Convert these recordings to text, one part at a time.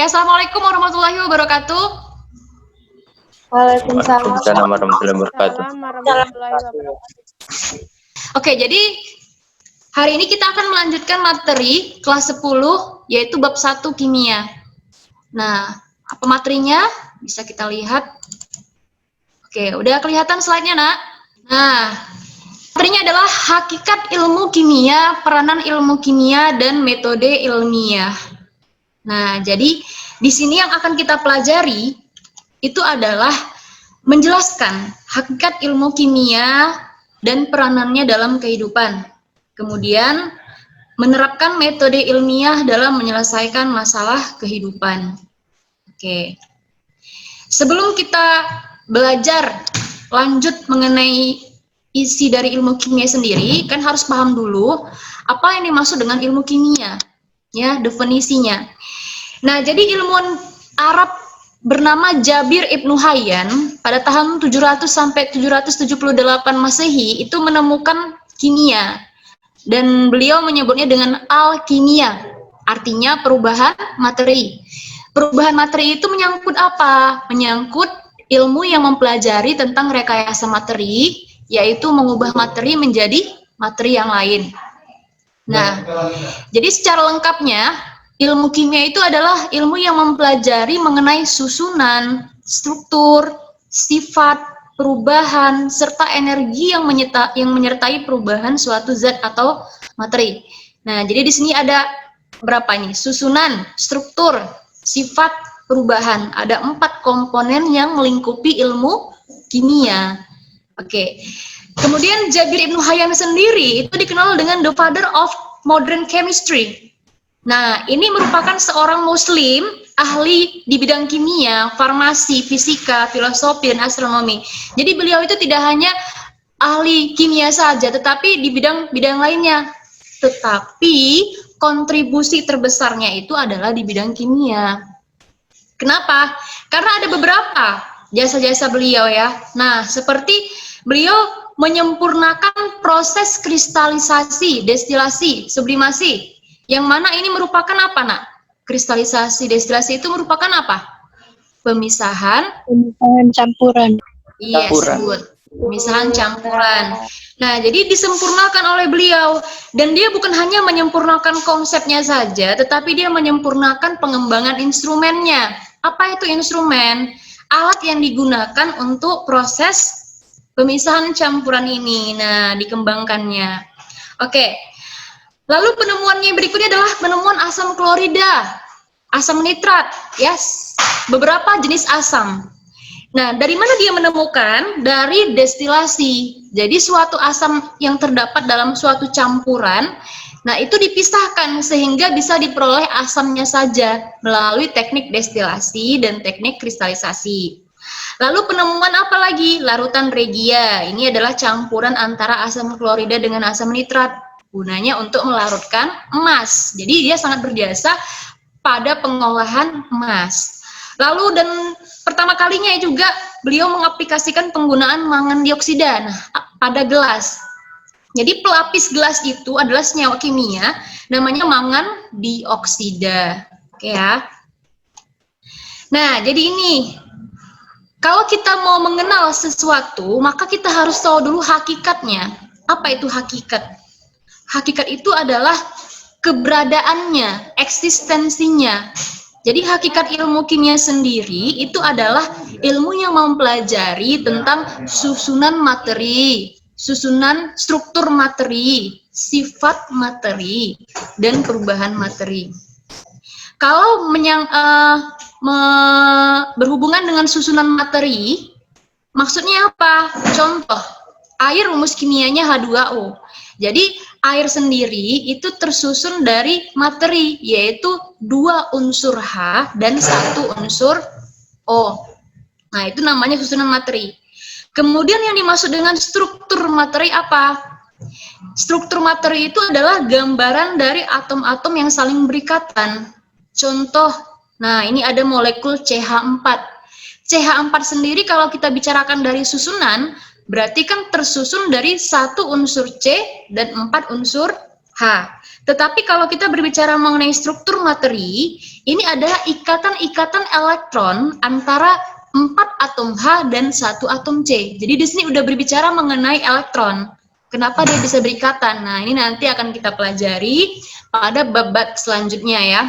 Oke, assalamualaikum warahmatullahi wabarakatuh. Waalaikumsalam warahmatullahi wabarakatuh. Oke, jadi hari ini kita akan melanjutkan materi kelas 10 yaitu bab 1 kimia. Nah, apa materinya? Bisa kita lihat. Oke, udah kelihatan slide-nya, Nak? Nah, materinya adalah hakikat ilmu kimia, peranan ilmu kimia, dan metode ilmiah. Nah, jadi di sini yang akan kita pelajari itu adalah menjelaskan hakikat ilmu kimia dan peranannya dalam kehidupan. Kemudian, menerapkan metode ilmiah dalam menyelesaikan masalah kehidupan. Oke. Sebelum kita belajar lanjut mengenai isi dari ilmu kimia sendiri, kan harus paham dulu apa yang dimaksud dengan ilmu kimia, ya, definisinya. Nah, jadi ilmuwan Arab bernama Jabir Ibnu Hayyan pada tahun 700 sampai 778 Masehi itu menemukan kimia, dan beliau menyebutnya dengan alkimia, artinya perubahan materi. Perubahan materi itu menyangkut apa? Menyangkut ilmu yang mempelajari tentang rekayasa materi, yaitu mengubah materi menjadi materi yang lain. Nah, jadi secara lengkapnya, ilmu kimia itu adalah ilmu yang mempelajari mengenai susunan, struktur, sifat, perubahan, serta energi yang menyertai perubahan suatu zat atau materi. Nah, jadi di sini ada berapa nih? Susunan, struktur, sifat, perubahan. Ada 4 komponen yang melingkupi ilmu kimia. Oke. Kemudian Jabir Ibnu Hayyan sendiri itu dikenal dengan the father of modern chemistry. Nah, ini merupakan seorang muslim ahli di bidang kimia, farmasi, fisika, filosofi, dan astronomi. Jadi beliau itu tidak hanya ahli kimia saja, tetapi di bidang lainnya. Tetapi kontribusi terbesarnya itu adalah di bidang kimia. Kenapa? Karena ada beberapa jasa-jasa beliau ya. Nah, seperti beliau menyempurnakan proses kristalisasi, destilasi, sublimasi. Yang mana ini merupakan apa, Nak? Kristalisasi, destilasi itu merupakan apa? Pemisahan Campuran. Yes, good. Pemisahan campuran. Nah, jadi disempurnakan oleh beliau. Dan dia bukan hanya menyempurnakan konsepnya saja, tetapi dia menyempurnakan pengembangan instrumennya. Apa itu instrumen? Alat yang digunakan untuk proses pemisahan campuran ini. Nah, dikembangkannya. Oke. Lalu penemuannya berikutnya adalah penemuan asam klorida, asam nitrat, yes, beberapa jenis asam. Nah, dari mana dia menemukan? Dari destilasi. Jadi suatu asam yang terdapat dalam suatu campuran, nah itu dipisahkan sehingga bisa diperoleh asamnya saja melalui teknik destilasi dan teknik kristalisasi. Lalu penemuan apa lagi? Larutan regia. Ini adalah campuran antara asam klorida dengan asam nitrat. Gunanya untuk melarutkan emas. Jadi dia sangat berjasa pada pengolahan emas. Lalu dan pertama kalinya juga beliau mengaplikasikan penggunaan mangan dioksida pada gelas. Jadi pelapis gelas itu adalah senyawa kimia namanya mangan dioksida. Oke ya. Nah, jadi ini kalau kita mau mengenal sesuatu, maka kita harus tahu dulu hakikatnya. Apa itu hakikat? Hakikat itu adalah keberadaannya, eksistensinya. Jadi hakikat ilmu kimia sendiri itu adalah ilmu yang mempelajari tentang susunan materi, susunan struktur materi, sifat materi, dan perubahan materi. Kalau berhubungan dengan susunan materi, maksudnya apa? Contoh, air rumus kimianya H2O. Jadi air sendiri itu tersusun dari materi, yaitu 2 unsur H dan 1 unsur O. Nah, itu namanya susunan materi. Kemudian yang dimaksud dengan struktur materi apa? Struktur materi itu adalah gambaran dari atom-atom yang saling berikatan. Contoh, nah ini ada molekul CH4. CH4 sendiri kalau kita bicarakan dari susunan, berarti kan tersusun dari 1 unsur C dan 4 unsur H. Tetapi kalau kita berbicara mengenai struktur materi, ini adalah ikatan-ikatan elektron antara 4 atom H dan 1 atom C. Jadi di sini udah berbicara mengenai elektron. Kenapa dia bisa berikatan? Nah, ini nanti akan kita pelajari pada bab-bab selanjutnya ya.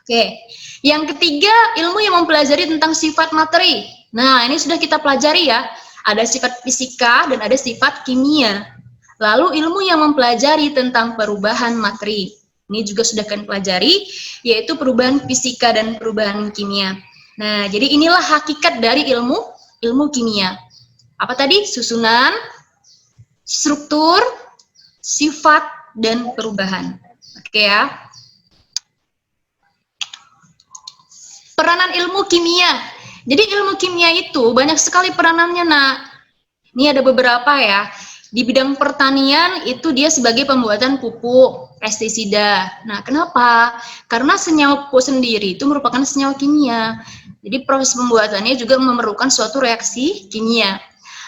Oke. Yang ketiga, ilmu yang mempelajari tentang sifat materi. Nah, ini sudah kita pelajari ya. Ada sifat fisika dan ada sifat kimia. Lalu ilmu yang mempelajari tentang perubahan materi. Ini juga sudah kalian pelajari, yaitu perubahan fisika dan perubahan kimia. Nah, jadi inilah hakikat dari ilmu kimia. Apa tadi? Susunan, struktur, sifat, dan perubahan. Oke ya. Peranan ilmu kimia. Jadi ilmu kimia itu banyak sekali peranannya, nak. Ini ada beberapa ya. Di bidang pertanian itu dia sebagai pembuatan pupuk, pestisida. Nah, kenapa? Karena senyawa pupuk sendiri itu merupakan senyawa kimia. Jadi proses pembuatannya juga memerlukan suatu reaksi kimia.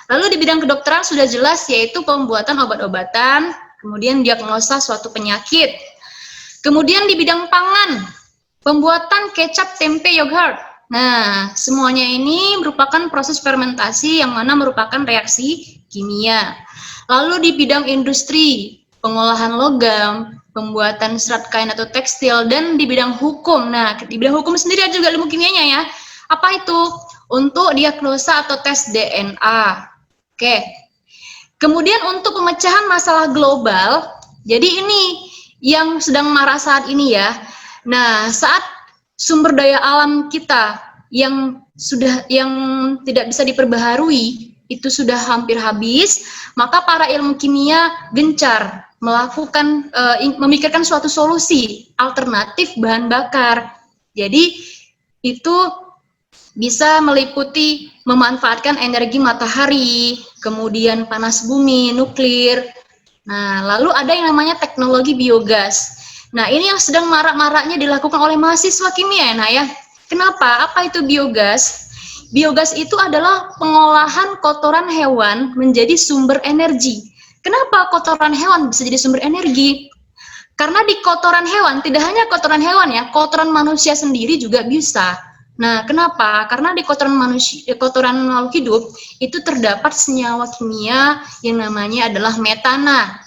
Lalu di bidang kedokteran sudah jelas yaitu pembuatan obat-obatan, kemudian diagnosa suatu penyakit. Kemudian di bidang pangan, pembuatan kecap, tempe, yogurt. Nah, semuanya ini merupakan proses fermentasi yang mana merupakan reaksi kimia. Lalu di bidang industri, pengolahan logam, pembuatan serat kain atau tekstil, dan di bidang hukum. Nah, di bidang hukum sendiri ada juga ilmu kimianya ya. Apa itu? Untuk diagnosa atau tes DNA. Oke. Kemudian untuk pemecahan masalah global, jadi ini yang sedang marah saat ini ya. Nah, saat sumber daya alam kita yang tidak bisa diperbaharui itu sudah hampir habis, maka para ilmu kimia gencar melakukan memikirkan suatu solusi alternatif bahan bakar. Jadi itu bisa meliputi memanfaatkan energi matahari, kemudian panas bumi, nuklir. Nah, lalu ada yang namanya teknologi biogas. Nah, ini yang sedang marak-maraknya dilakukan oleh mahasiswa kimia, nah ya. Kenapa? Apa itu biogas? Biogas itu adalah pengolahan kotoran hewan menjadi sumber energi. Kenapa kotoran hewan bisa jadi sumber energi? Karena di kotoran hewan, tidak hanya kotoran hewan ya, kotoran manusia sendiri juga bisa. Nah, kenapa? Karena di kotoran makhluk hidup itu terdapat senyawa kimia yang namanya adalah metana.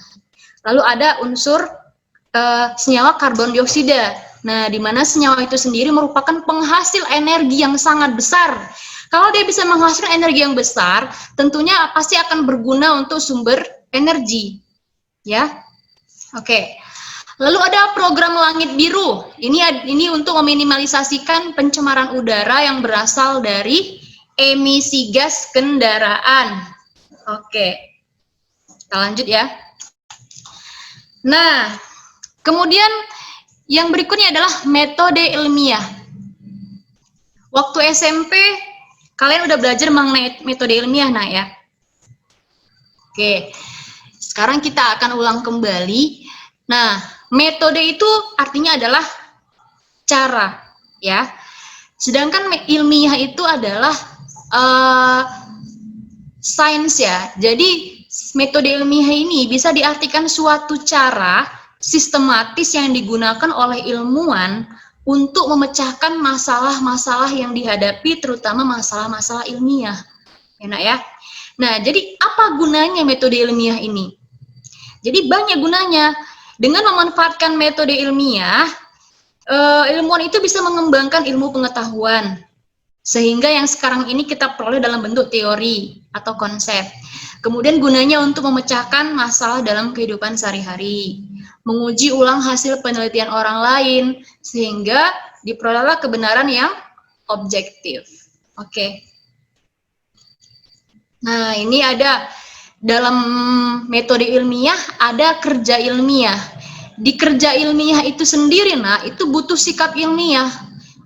Lalu ada unsur senyawa karbon dioksida. Nah, di mana senyawa itu sendiri merupakan penghasil energi yang sangat besar. Kalau dia bisa menghasilkan energi yang besar, tentunya pasti akan berguna untuk sumber energi. Ya. Oke. Lalu ada program Langit Biru. Ini untuk meminimalisasikan pencemaran udara yang berasal dari emisi gas kendaraan. Oke. Kita lanjut ya. Nah, kemudian yang berikutnya adalah metode ilmiah. Waktu SMP, kalian udah belajar mengenai metode ilmiah, nah ya. Oke, sekarang kita akan ulang kembali. Nah, metode itu artinya adalah cara, ya. Sedangkan ilmiah itu adalah sains ya. Jadi metode ilmiah ini bisa diartikan suatu cara sistematis yang digunakan oleh ilmuwan untuk memecahkan masalah-masalah yang dihadapi, terutama masalah-masalah ilmiah. Enak ya? Nah, jadi apa gunanya metode ilmiah ini? Jadi banyak gunanya. Dengan memanfaatkan metode ilmiah, ilmuwan itu bisa mengembangkan ilmu pengetahuan. Sehingga yang sekarang ini kita peroleh dalam bentuk teori atau konsep. Kemudian gunanya untuk memecahkan masalah dalam kehidupan sehari-hari. Menguji ulang hasil penelitian orang lain, sehingga diperolehlah kebenaran yang objektif. Oke. Nah, ini ada dalam metode ilmiah, ada kerja ilmiah. Di kerja ilmiah itu sendiri, nah, itu butuh sikap ilmiah.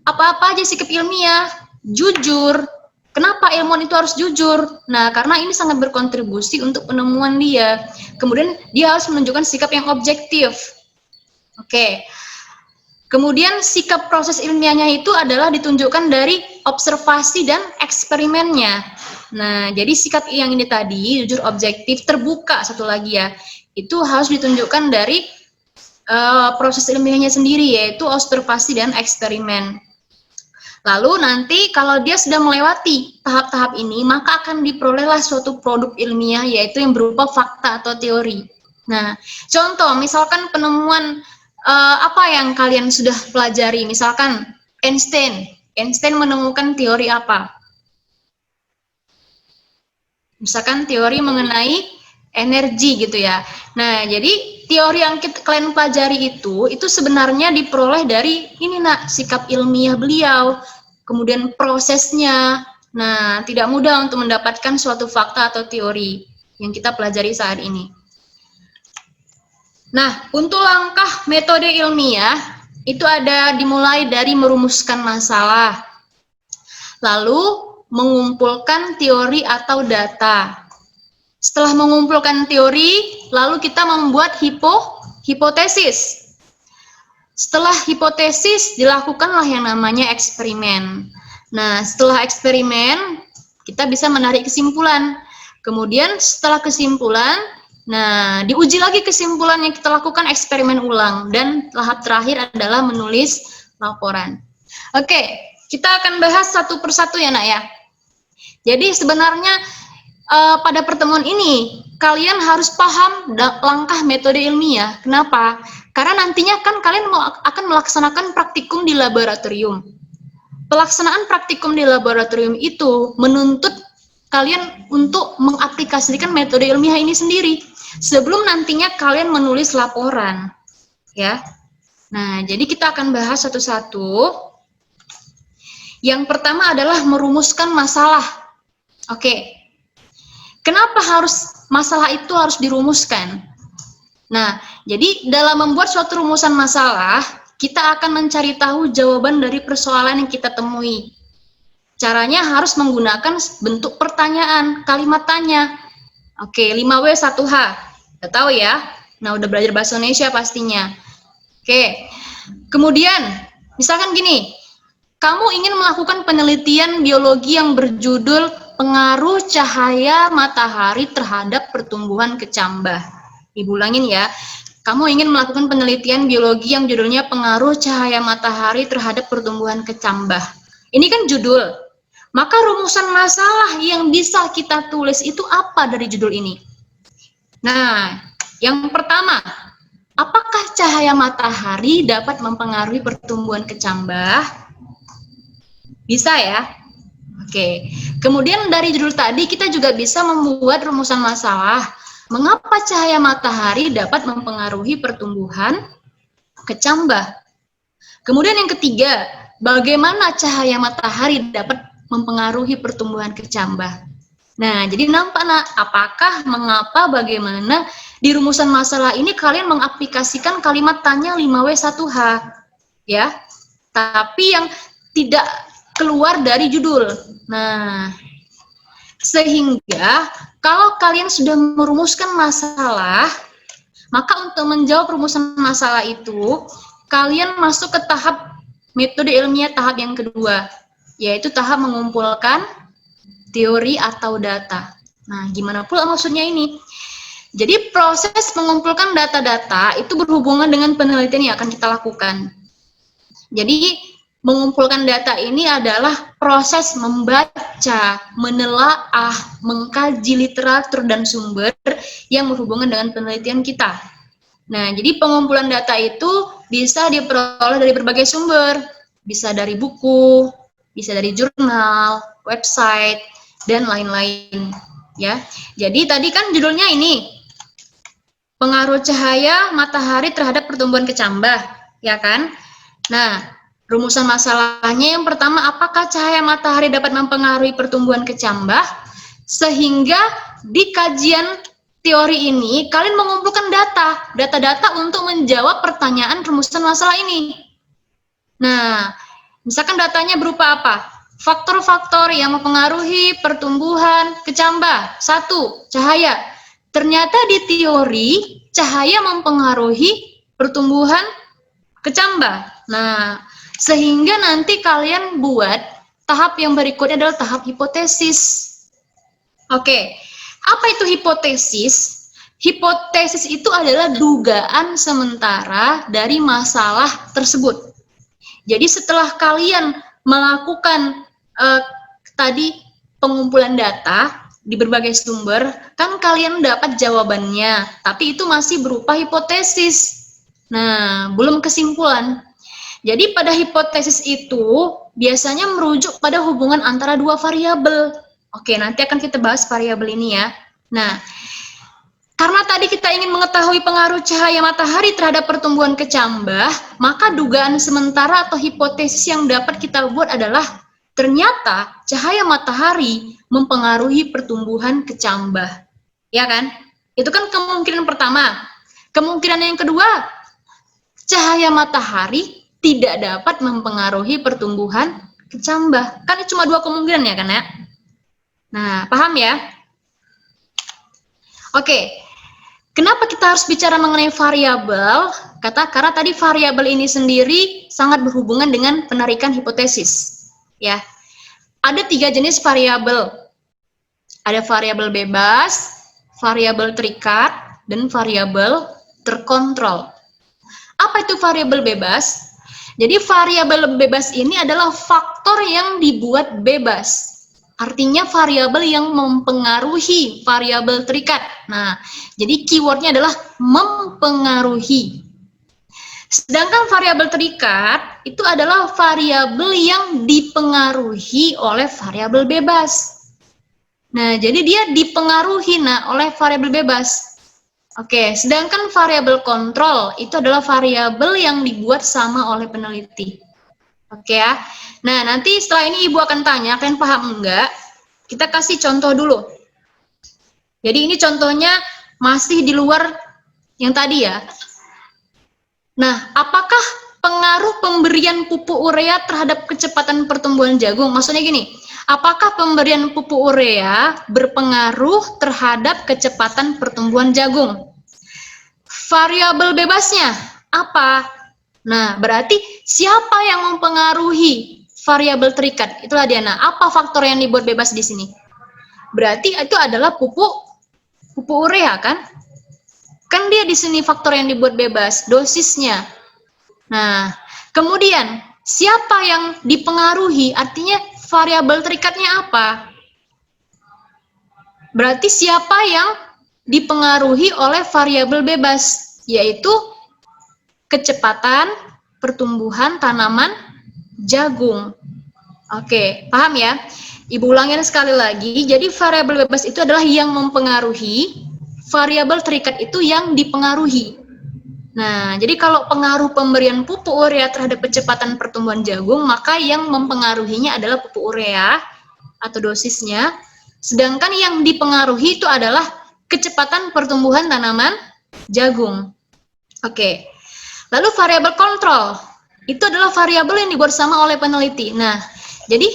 Apa-apa aja sikap ilmiah? Jujur. Kenapa ilmuwan itu harus jujur? Nah, karena ini sangat berkontribusi untuk penemuan dia. Kemudian dia harus menunjukkan sikap yang objektif. Oke. Kemudian sikap proses ilmiahnya itu adalah ditunjukkan dari observasi dan eksperimennya. Nah, jadi sikap yang ini tadi, jujur, objektif, terbuka, satu lagi ya. Itu harus ditunjukkan dari proses ilmiahnya sendiri, yaitu observasi dan eksperimen. Lalu nanti kalau dia sudah melewati tahap-tahap ini, maka akan diperolehlah suatu produk ilmiah, yaitu yang berupa fakta atau teori. Nah, contoh misalkan penemuan apa yang kalian sudah pelajari, misalkan Einstein menemukan teori apa? Misalkan teori mengenai energi gitu ya. Nah, jadi teori yang kalian pelajari itu sebenarnya diperoleh dari ini nak, sikap ilmiah beliau, kemudian prosesnya. Nah, tidak mudah untuk mendapatkan suatu fakta atau teori yang kita pelajari saat ini. Nah, untuk langkah metode ilmiah itu ada dimulai dari merumuskan masalah, lalu mengumpulkan teori atau data. Setelah mengumpulkan teori, lalu kita membuat hipotesis. Setelah hipotesis, dilakukanlah yang namanya eksperimen. Nah, setelah eksperimen, kita bisa menarik kesimpulan. Kemudian setelah kesimpulan, nah, diuji lagi kesimpulan yang kita lakukan, eksperimen ulang. Dan tahap terakhir adalah menulis laporan. Oke, kita akan bahas satu persatu ya nak ya. Jadi sebenarnya pada pertemuan ini, kalian harus paham langkah metode ilmiah. Kenapa? Karena nantinya kan kalian akan melaksanakan praktikum di laboratorium. Pelaksanaan praktikum di laboratorium itu menuntut kalian untuk mengaplikasikan metode ilmiah ini sendiri sebelum nantinya kalian menulis laporan, ya. Nah, jadi kita akan bahas satu-satu. Yang pertama adalah merumuskan masalah. Oke. Kenapa masalah itu harus dirumuskan? Nah, jadi dalam membuat suatu rumusan masalah, kita akan mencari tahu jawaban dari persoalan yang kita temui. Caranya harus menggunakan bentuk pertanyaan, kalimat tanya. Oke, 5W1H. Udah tahu ya? Nah, udah belajar bahasa Indonesia pastinya. Oke. Kemudian, misalkan gini, kamu ingin melakukan penelitian biologi yang berjudul pengaruh cahaya matahari terhadap pertumbuhan kecambah. Ibu ulangin ya. Kamu ingin melakukan penelitian biologi yang judulnya pengaruh cahaya matahari terhadap pertumbuhan kecambah. Ini kan judul. Maka rumusan masalah yang bisa kita tulis itu apa dari judul ini? Nah, yang pertama, apakah cahaya matahari dapat mempengaruhi pertumbuhan kecambah? Bisa ya? Oke. Kemudian dari judul tadi kita juga bisa membuat rumusan masalah. Mengapa cahaya matahari dapat mempengaruhi pertumbuhan kecambah? Kemudian yang ketiga, bagaimana cahaya matahari dapat mempengaruhi pertumbuhan kecambah? Nah, jadi nampak nak, apakah, mengapa, bagaimana di rumusan masalah ini kalian mengaplikasikan kalimat tanya 5W1H, ya. Tapi yang tidak keluar dari judul. Nah, sehingga kalau kalian sudah merumuskan masalah, maka untuk menjawab rumusan masalah itu, kalian masuk ke tahap metode ilmiah tahap yang kedua, yaitu tahap mengumpulkan teori atau data. Nah, gimana pula maksudnya ini? Jadi proses mengumpulkan data-data itu berhubungan dengan penelitian yang akan kita lakukan. Jadi mengumpulkan data ini adalah proses membaca, menelaah, mengkaji literatur dan sumber yang berhubungan dengan penelitian kita. Nah, jadi pengumpulan data itu bisa diperoleh dari berbagai sumber, bisa dari buku, bisa dari jurnal, website, dan lain-lain. Ya, jadi tadi kan judulnya ini, pengaruh cahaya matahari terhadap pertumbuhan kecambah, ya kan? Nah, rumusan masalahnya yang pertama, apakah cahaya matahari dapat mempengaruhi pertumbuhan kecambah? Sehingga di kajian teori ini, kalian mengumpulkan data-data untuk menjawab pertanyaan rumusan masalah ini. Nah, misalkan datanya berupa apa? Faktor-faktor yang mempengaruhi pertumbuhan kecambah. 1. Cahaya. Ternyata di teori, cahaya mempengaruhi pertumbuhan kecambah. Nah, sehingga nanti kalian buat tahap yang berikutnya adalah tahap hipotesis. Oke, apa itu hipotesis? Hipotesis itu adalah dugaan sementara dari masalah tersebut. Jadi setelah kalian melakukan tadi pengumpulan data di berbagai sumber, kan kalian dapat jawabannya, tapi itu masih berupa hipotesis. Nah, belum kesimpulan. Jadi pada hipotesis itu biasanya merujuk pada hubungan antara dua variabel. Oke, nanti akan kita bahas variabel ini ya. Nah, karena tadi kita ingin mengetahui pengaruh cahaya matahari terhadap pertumbuhan kecambah, maka dugaan sementara atau hipotesis yang dapat kita buat adalah ternyata cahaya matahari mempengaruhi pertumbuhan kecambah. Ya kan? Itu kan kemungkinan pertama. Kemungkinan yang kedua, cahaya matahari tidak dapat mempengaruhi pertumbuhan kecambah. Kan cuma dua kemungkinan ya kan ya? Nah, paham ya? Oke. Kenapa kita harus bicara mengenai variabel? Karena tadi variabel ini sendiri sangat berhubungan dengan penarikan hipotesis. Ya, ada 3 jenis variabel. Ada variabel bebas, variabel terikat, dan variabel terkontrol. Apa itu variabel bebas? Jadi variabel bebas ini adalah faktor yang dibuat bebas. Artinya variabel yang mempengaruhi variabel terikat. Nah, jadi keywordnya adalah mempengaruhi. Sedangkan variabel terikat itu adalah variabel yang dipengaruhi oleh variabel bebas. Nah, jadi dia dipengaruhi oleh variabel bebas. Oke, sedangkan variabel kontrol itu adalah variabel yang dibuat sama oleh peneliti. Oke ya. Nah, nanti setelah ini Ibu akan tanya, kalian paham enggak? Kita kasih contoh dulu. Jadi ini contohnya masih di luar yang tadi ya. Nah, apakah pengaruh pemberian pupuk urea terhadap kecepatan pertumbuhan jagung? Maksudnya gini, apakah pemberian pupuk urea berpengaruh terhadap kecepatan pertumbuhan jagung? Variabel bebasnya apa? Nah, berarti siapa yang mempengaruhi variabel terikat? Itulah Diana. Apa faktor yang dibuat bebas di sini? Berarti itu adalah pupuk urea kan? Kan dia di sini faktor yang dibuat bebas, dosisnya. Nah, kemudian siapa yang dipengaruhi? Artinya variabel terikatnya apa? Berarti siapa yang dipengaruhi oleh variabel bebas? Yaitu kecepatan pertumbuhan tanaman jagung. Oke, paham ya? Ibu ulangin sekali lagi. Jadi variabel bebas itu adalah yang mempengaruhi, variabel terikat itu yang dipengaruhi. Nah, jadi kalau pengaruh pemberian pupuk urea terhadap kecepatan pertumbuhan jagung, maka yang mempengaruhinya adalah pupuk urea atau dosisnya. Sedangkan yang dipengaruhi itu adalah kecepatan pertumbuhan tanaman jagung. Oke. Lalu variabel kontrol, itu adalah variabel yang dibuat sama oleh peneliti. Nah, jadi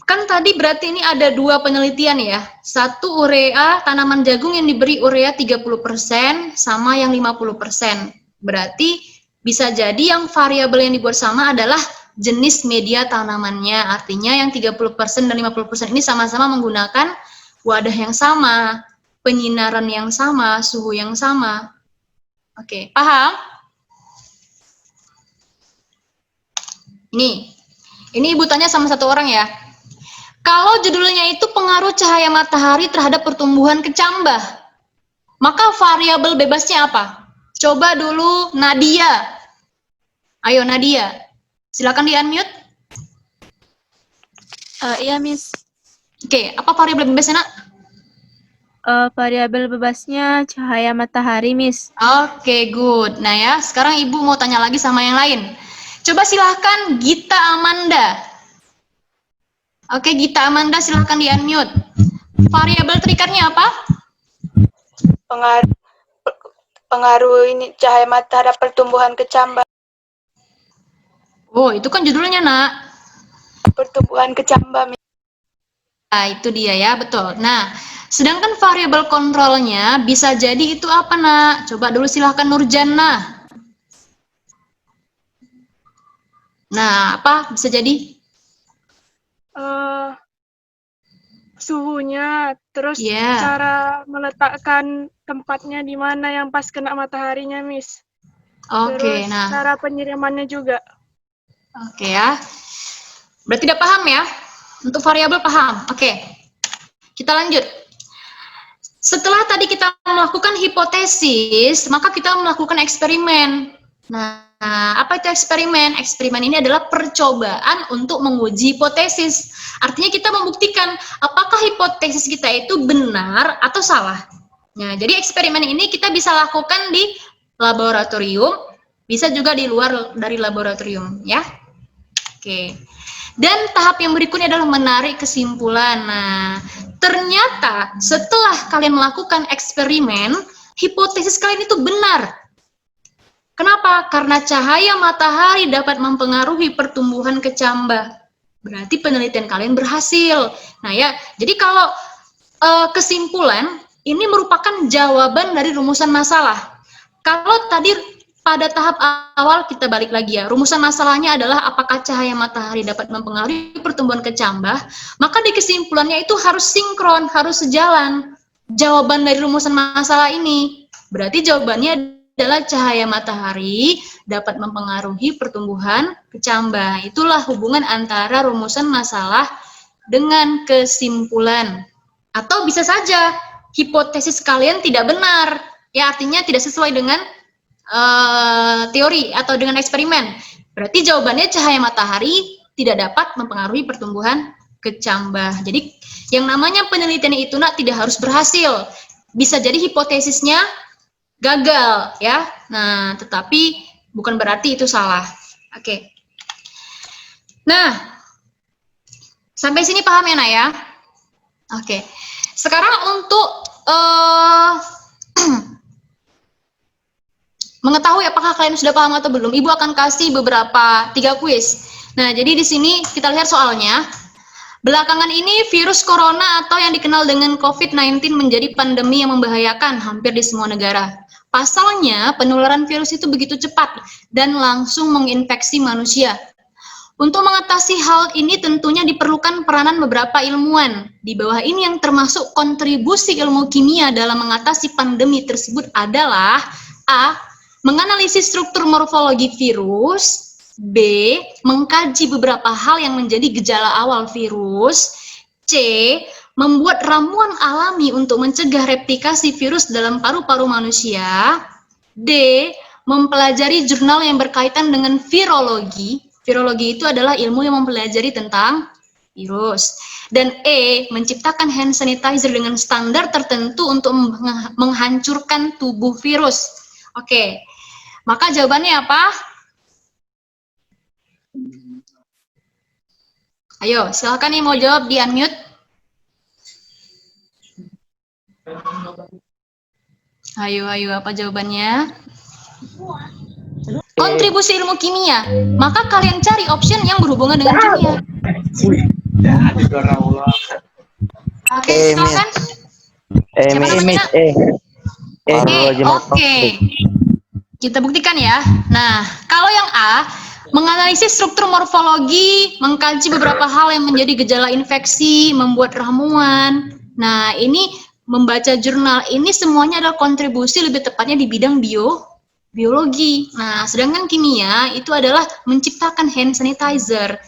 kan tadi berarti ini ada 2 penelitian ya. Satu urea tanaman jagung yang diberi urea 30% sama yang 50%. Berarti bisa jadi yang variabel yang dibuat sama adalah jenis media tanamannya. Artinya yang 30% dan 50% ini sama-sama menggunakan wadah yang sama, penyinaran yang sama, suhu yang sama. Oke, paham? Ini Ibu tanya sama satu orang ya. Kalau judulnya itu pengaruh cahaya matahari terhadap pertumbuhan kecambah, maka variabel bebasnya apa? Coba dulu Nadia. Ayo Nadia, silakan di-unmute. Iya, Miss. Oke, apa variabel bebasnya, Nak? Variabel bebasnya cahaya matahari, Miss. Oke, good. Nah ya, sekarang Ibu mau tanya lagi sama yang lain. Coba silahkan Gita Amanda. Oke, Gita Amanda silahkan di-unmute. Variabel terikatnya apa? Pengaruh ini cahaya matahari terhadap pertumbuhan kecambah. Oh, itu kan judulnya, Nak. Pertumbuhan kecambah. Nah, itu dia ya, betul. Nah, sedangkan variabel kontrolnya bisa jadi itu apa, Nak? Coba dulu silahkan Nurjana. Nah, apa bisa jadi? suhunya, terus Ya. cara meletakkan tempatnya di mana yang pas kena mataharinya, Miss. Oke, Terus nah. cara penyiramannya juga. Oke ya. Berarti udah paham ya? Untuk variabel paham. Oke. Kita lanjut. Setelah tadi kita melakukan hipotesis, maka kita melakukan eksperimen. Nah, apa itu eksperimen? Eksperimen ini adalah percobaan untuk menguji hipotesis. Artinya kita membuktikan apakah hipotesis kita itu benar atau salah. Nah, jadi eksperimen ini kita bisa lakukan di laboratorium, bisa juga di luar dari laboratorium, ya. Oke. Dan tahap yang berikutnya adalah menarik kesimpulan. Nah, ternyata setelah kalian melakukan eksperimen, hipotesis kalian itu benar. Kenapa? Karena cahaya matahari dapat mempengaruhi pertumbuhan kecambah. Berarti penelitian kalian berhasil. Nah ya, jadi kalau kesimpulan, ini merupakan jawaban dari rumusan masalah. Kalau tadi pada tahap awal kita balik lagi ya, rumusan masalahnya adalah apakah cahaya matahari dapat mempengaruhi pertumbuhan kecambah, maka di kesimpulannya itu harus sinkron, harus sejalan. Jawaban dari rumusan masalah ini, berarti jawabannya adalah cahaya matahari dapat mempengaruhi pertumbuhan kecambah. Itulah hubungan antara rumusan masalah dengan kesimpulan. Atau bisa saja hipotesis kalian tidak benar, ya artinya tidak sesuai dengan teori atau dengan eksperimen. Berarti jawabannya cahaya matahari tidak dapat mempengaruhi pertumbuhan kecambah. Jadi yang namanya penelitian itu tidak harus berhasil. Bisa jadi hipotesisnya gagal ya. Nah, tetapi bukan berarti itu salah. Oke. Nah, sampai sini paham ya, Naya? Oke. Sekarang untuk mengetahui apakah kalian sudah paham atau belum, Ibu akan kasih beberapa 3 kuis. Nah, jadi di sini kita lihat soalnya. Belakangan ini virus corona atau yang dikenal dengan COVID-19 menjadi pandemi yang membahayakan hampir di semua negara. Pasalnya, penularan virus itu begitu cepat dan langsung menginfeksi manusia. Untuk mengatasi hal ini tentunya diperlukan peranan beberapa ilmuwan. Di bawah ini yang termasuk kontribusi ilmu kimia dalam mengatasi pandemi tersebut adalah A. Menganalisis struktur morfologi virus. B. Mengkaji beberapa hal yang menjadi gejala awal virus. C. Membuat ramuan alami untuk mencegah replikasi virus dalam paru-paru manusia. D. Mempelajari jurnal yang berkaitan dengan virologi. Virologi itu adalah ilmu yang mempelajari tentang virus. Dan E. Menciptakan hand sanitizer dengan standar tertentu untuk menghancurkan tubuh virus. Oke, maka jawabannya apa? Ayo, silakan nih mau jawab di unmute. Ayo, apa jawabannya? Kontribusi ilmu kimia. Maka kalian cari option yang berhubungan dengan kimia. Oke, silakan. Siapa namanya? Oke. Kita buktikan ya. Nah, kalau yang A, menganalisis struktur morfologi, mengkaji beberapa hal yang menjadi gejala infeksi, membuat ramuan. Nah, ini membaca jurnal, ini semuanya adalah kontribusi lebih tepatnya di bidang biologi. Nah, sedangkan kimia itu adalah menciptakan hand sanitizer.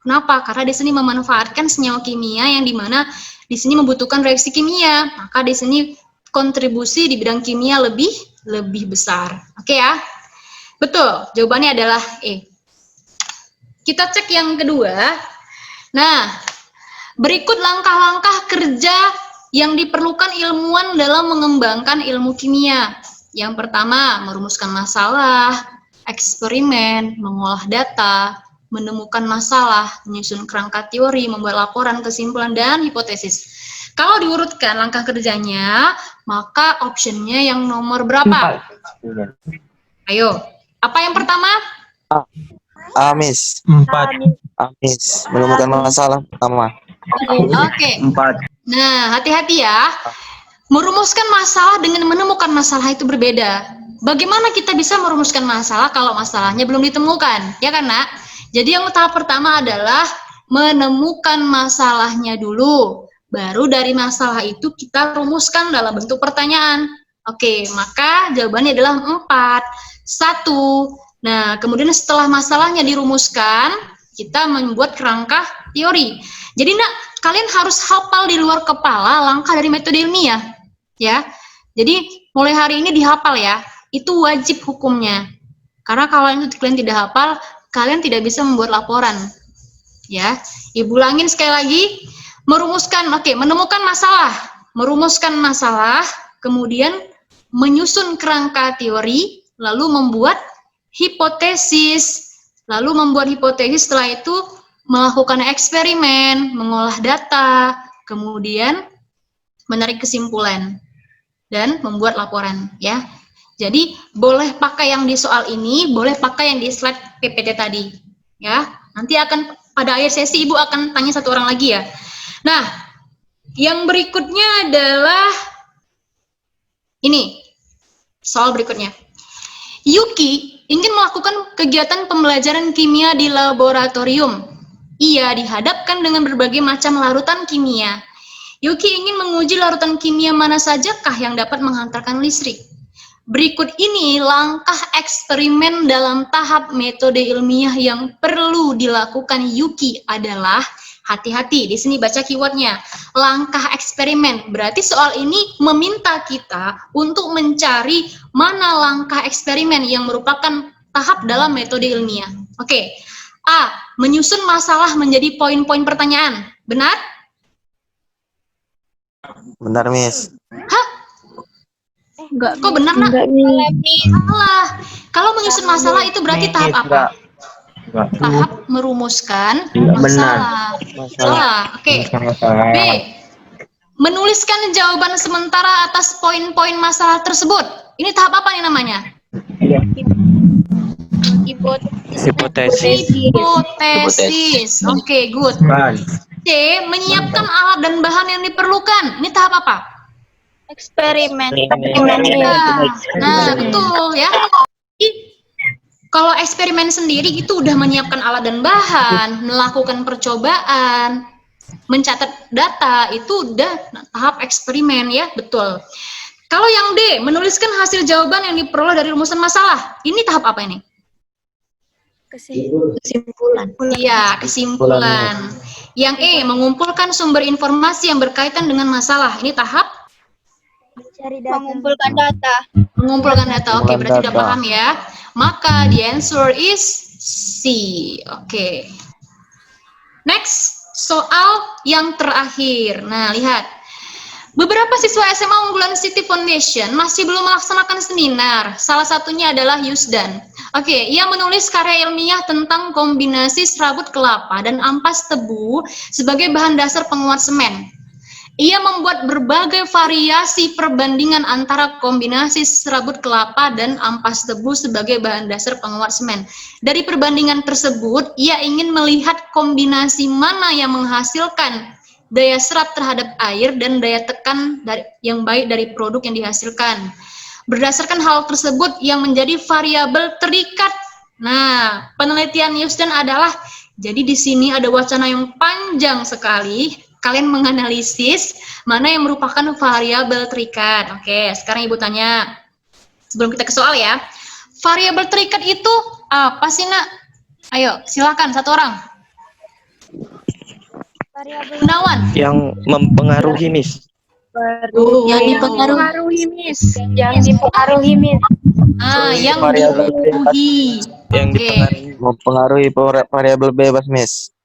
Kenapa? Karena di sini memanfaatkan senyawa kimia yang dimana di sini membutuhkan reaksi kimia. Maka di sini kontribusi di bidang kimia lebih besar. Oke ya? Betul, jawabannya adalah E. Kita cek yang kedua. Nah, berikut langkah-langkah kerja yang diperlukan ilmuwan dalam mengembangkan ilmu kimia. Yang pertama, merumuskan masalah, eksperimen, mengolah data, menemukan masalah, menyusun kerangka teori, membuat laporan, kesimpulan, dan hipotesis. Kalau diurutkan langkah kerjanya, maka optionnya yang nomor berapa? 4. Ayo, apa yang pertama? Amis. 4. Amis. Menemukan masalah pertama. Oke. 4. Nah, hati-hati ya. Merumuskan masalah dengan menemukan masalah itu berbeda. Bagaimana kita bisa merumuskan masalah kalau masalahnya belum ditemukan? Ya kan, Nak? Jadi yang tahap pertama adalah menemukan masalahnya dulu. Baru dari masalah itu kita rumuskan dalam bentuk pertanyaan. Oke, maka jawabannya adalah 4. 1. Nah, kemudian setelah masalahnya dirumuskan, kita membuat kerangka teori. Jadi, nak, kalian harus hafal di luar kepala langkah dari metode ilmiah. Ya, jadi mulai hari ini dihafal ya. Itu wajib hukumnya. Karena kalau kalian tidak hafal, kalian tidak bisa membuat laporan. Ya, Ibu ulangin sekali lagi. Menemukan masalah, kemudian menyusun kerangka teori, lalu membuat hipotesis, setelah itu melakukan eksperimen, mengolah data, kemudian menarik kesimpulan, dan membuat laporan, ya. Jadi, boleh pakai yang di soal ini, boleh pakai yang di slide PPT tadi, ya. Nanti pada akhir sesi Ibu akan tanya satu orang lagi ya. Nah, yang berikutnya adalah ini, soal berikutnya. Yuki ingin melakukan kegiatan pembelajaran kimia di laboratorium. Ia dihadapkan dengan berbagai macam larutan kimia. Yuki ingin menguji larutan kimia mana sajakah yang dapat menghantarkan listrik. Berikut ini langkah eksperimen dalam tahap metode ilmiah yang perlu dilakukan Yuki adalah, hati-hati, di sini baca keywordnya, langkah eksperimen. Berarti soal ini meminta kita untuk mencari mana langkah eksperimen yang merupakan tahap dalam metode ilmiah. Oke, A. Menyusun masalah menjadi poin-poin pertanyaan. Benar? Benar, Miss. Hah? Enggak. Kok benar, nak? Salah. Kalau menyusun masalah itu berarti tahap apa? Tahap merumuskan masalah. Salah. Oke. B. Menuliskan jawaban sementara atas poin-poin masalah tersebut. Ini tahap apa nih namanya? Hipotesis. Oke, good. C. Menyiapkan alat dan bahan yang diperlukan. Ini tahap apa? Eksperimen. Nah, betul ya. Kalau eksperimen sendiri itu udah menyiapkan alat dan bahan, melakukan percobaan, mencatat data, itu udah tahap eksperimen ya, betul. Kalau yang D, menuliskan hasil jawaban yang diperoleh dari rumusan masalah. Ini tahap apa ini? Kesimpulan. Iya, kesimpulan. Yang E, mengumpulkan sumber informasi yang berkaitan dengan masalah. Ini tahap? Mengumpulkan data. Mengumpulkan data. Oke, berarti udah paham ya. Maka the answer is C. Oke. Next, soal yang terakhir. Nah, lihat. Beberapa siswa SMA unggulan City Foundation masih belum melaksanakan seminar. Salah satunya adalah Yusdan. Oke, ia menulis karya ilmiah tentang kombinasi serabut kelapa dan ampas tebu sebagai bahan dasar penguat semen. Ia membuat berbagai variasi perbandingan antara kombinasi serabut kelapa dan ampas tebu sebagai bahan dasar penguat semen. Dari perbandingan tersebut, ia ingin melihat kombinasi mana yang menghasilkan daya serap terhadap air dan daya tekan yang baik dari produk yang dihasilkan. Berdasarkan hal tersebut yang menjadi variabel terikat. Nah, penelitian Yusdan adalah, jadi di sini ada wacana yang panjang sekali. Kalian menganalisis mana yang merupakan variabel terikat. Oke, sekarang Ibu tanya. Sebelum kita ke soal ya. Variabel terikat itu apa sih, Nak? Ayo, silakan satu orang. Gunawan. Yang mempengaruhi, Miss. Yang dipengaruhi, Miss. Yang dipengaruhi, Miss. Yang dipengaruhi. Yang dipengaruhi. Mempengaruhi variabel bebas, Miss.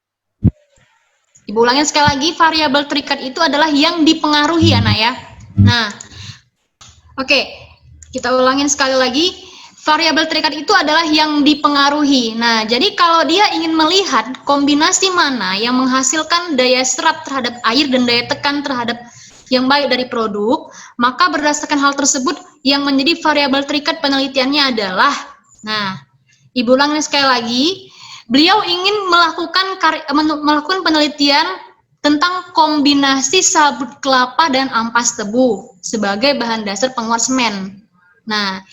Ibu ulangin sekali lagi, variabel terikat itu adalah yang dipengaruhi, anak ya. Nah, oke, kita ulangin sekali lagi. Variabel terikat itu adalah yang dipengaruhi. Nah, jadi kalau dia ingin melihat kombinasi mana yang menghasilkan daya serap terhadap air dan daya tekan terhadap yang baik dari produk, maka berdasarkan hal tersebut yang menjadi variabel terikat penelitiannya adalah, nah, Ibu ulangin sekali lagi, beliau ingin melakukan penelitian tentang kombinasi sabut kelapa dan ampas tebu sebagai bahan dasar penguat semen. Nah,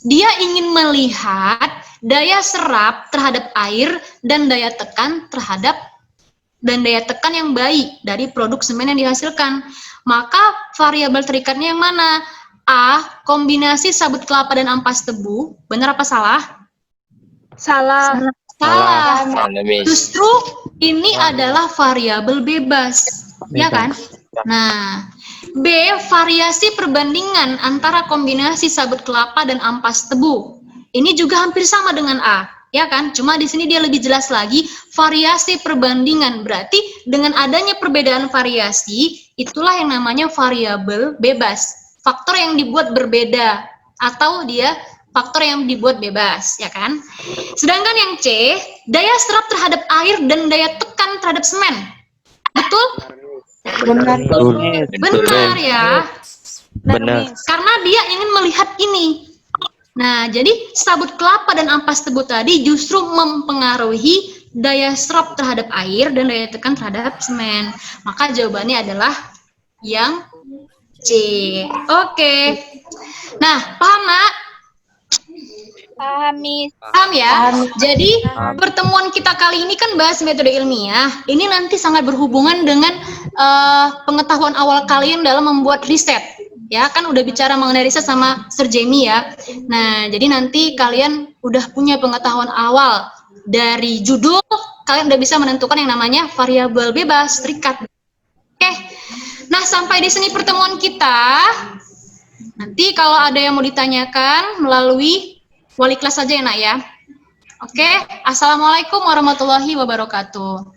dia ingin melihat daya serap terhadap air dan daya tekan terhadap dan daya tekan yang baik dari produk semen yang dihasilkan. Maka variabel terikatnya yang mana? A. Kombinasi sabut kelapa dan ampas tebu. Benar apa salah? Salah. Salah. Justru ini adalah variabel bebas. Ya kan? Nah, B. Variasi perbandingan antara kombinasi sabut kelapa dan ampas tebu. Ini juga hampir sama dengan A. Ya kan? Cuma di sini dia lebih jelas lagi, variasi perbandingan. Berarti dengan adanya perbedaan variasi, itulah yang namanya variabel bebas. Faktor yang dibuat berbeda atau dia faktor yang dibuat bebas, ya kan? Sedangkan yang C, daya serap terhadap air dan daya tekan terhadap semen. Betul? Benar. Benar ya. Benar. Karena dia ingin melihat ini. Nah, jadi sabut kelapa dan ampas tebu tadi justru mempengaruhi daya serap terhadap air dan daya tekan terhadap semen. Maka jawabannya adalah yang C. Oke. Nah, paham nak? Paham, Miss. Paham ya? Jadi pertemuan kita kali ini kan bahas metode ilmiah. Ini nanti sangat berhubungan dengan pengetahuan awal kalian dalam membuat riset. Ya kan udah bicara mengenai riset sama Sir Jamie ya. Nah, jadi nanti kalian udah punya pengetahuan awal dari judul, kalian udah bisa menentukan yang namanya variabel bebas terikat. Oke. Nah, sampai di sini pertemuan kita. Nanti kalau ada yang mau ditanyakan melalui wali kelas saja ya nak ya. Oke, Assalamualaikum warahmatullahi wabarakatuh.